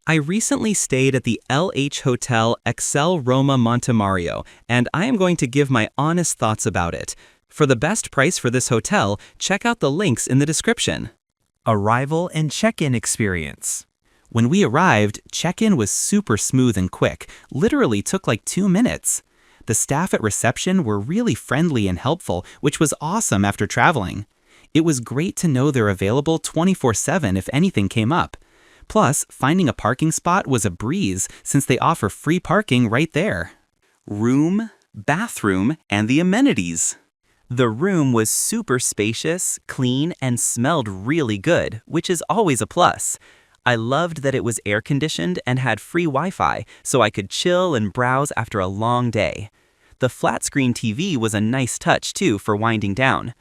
I recently stayed at the LH Hotel Excel Roma Montemario, and I am going to give my honest thoughts about it. For the best price for this hotel, check out the links in the description. Arrival and check-in experience. When we arrived, check-in was super smooth and quick, literally took like 2 minutes. The staff at reception were really friendly and helpful, which was awesome after traveling. It was great to know they're available 24/7 if anything came up. Plus, finding a parking spot was a breeze since they offer free parking right there. Room, bathroom, and the amenities. The room was super spacious, clean, and smelled really good, which is always a plus. I loved that it was air-conditioned and had free Wi-Fi, so I could chill and browse after a long day. The flat-screen TV was a nice touch, too, for winding down.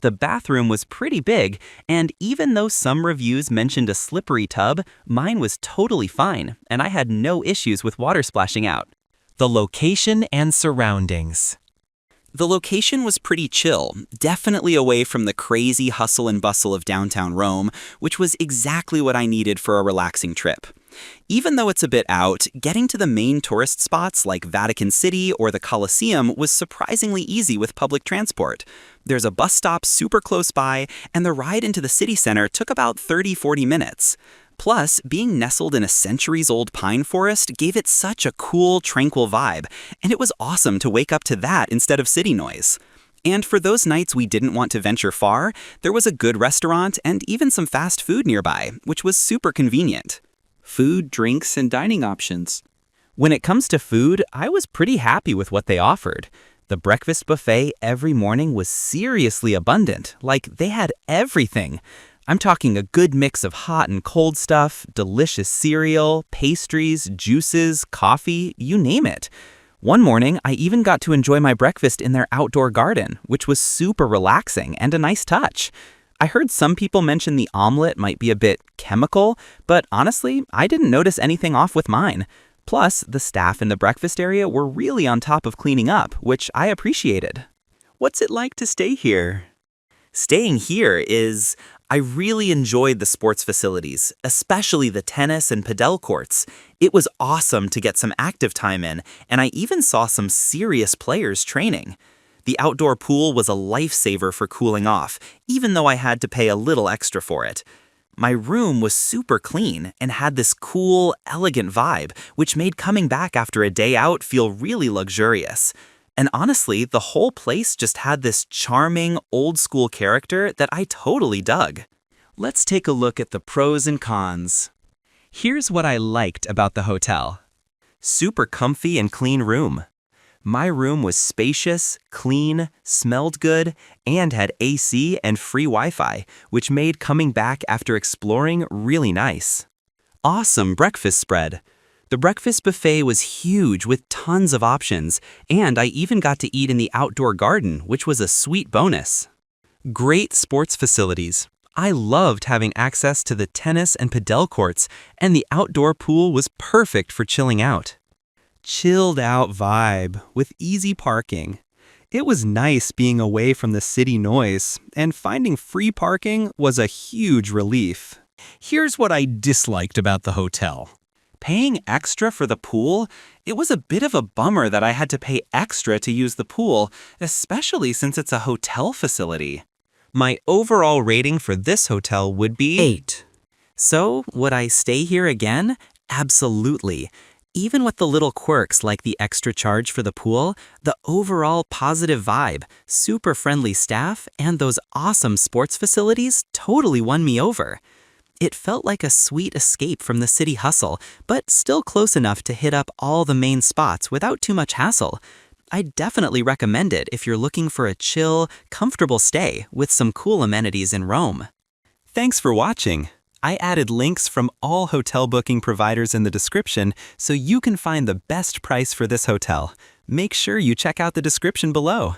The bathroom was pretty big, and even though some reviews mentioned a slippery tub, mine was totally fine, and I had no issues with water splashing out. The location and surroundings. The location was pretty chill, definitely away from the crazy hustle and bustle of downtown Rome, which was exactly what I needed for a relaxing trip. Even though it's a bit out, getting to the main tourist spots like Vatican City or the Colosseum was surprisingly easy with public transport. There's a bus stop super close by, and the ride into the city center took about 30-40 minutes. Plus, being nestled in a centuries-old pine forest gave it such a cool, tranquil vibe, and it was awesome to wake up to that instead of city noise. And for those nights we didn't want to venture far, there was a good restaurant and even some fast food nearby, which was super convenient. Food, drinks, and dining options. When it comes to food, I was pretty happy with what they offered. The breakfast buffet every morning was seriously abundant, like they had everything. I'm talking a good mix of hot and cold stuff, delicious cereal, pastries, juices, coffee, you name it. One morning, I even got to enjoy my breakfast in their outdoor garden, which was super relaxing and a nice touch. I heard some people mention the omelet might be a bit chemical, but honestly, I didn't notice anything off with mine. Plus, the staff in the breakfast area were really on top of cleaning up, which I appreciated. What's it like to stay here? Staying here I really enjoyed the sports facilities, especially the tennis and padel courts. It was awesome to get some active time in, and I even saw some serious players training. The outdoor pool was a lifesaver for cooling off, even though I had to pay a little extra for it. My room was super clean and had this cool, elegant vibe, which made coming back after a day out feel really luxurious. And honestly, the whole place just had this charming, old-school character that I totally dug. Let's take a look at the pros and cons. Here's what I liked about the hotel. Super comfy and clean room. My room was spacious, clean, smelled good, and had AC and free Wi-Fi, which made coming back after exploring really nice. Awesome breakfast spread. The breakfast buffet was huge with tons of options, and I even got to eat in the outdoor garden, which was a sweet bonus. Great sports facilities. I loved having access to the tennis and padel courts, and the outdoor pool was perfect for chilling out. Chilled out vibe with easy parking. It was nice being away from the city noise, and finding free parking was a huge relief. Here's what I disliked about the hotel. Paying extra for the pool? It was a bit of a bummer that I had to pay extra to use the pool, especially since it's a hotel facility. My overall rating for this hotel would be 8. So, would I stay here again? Absolutely. Even with the little quirks like the extra charge for the pool, the overall positive vibe, super friendly staff, and those awesome sports facilities totally won me over. It felt like a sweet escape from the city hustle, but still close enough to hit up all the main spots without too much hassle. I definitely recommend it if you're looking for a chill, comfortable stay with some cool amenities in Rome. Thanks for watching. I added links from all hotel booking providers in the description so you can find the best price for this hotel. Make sure you check out the description below.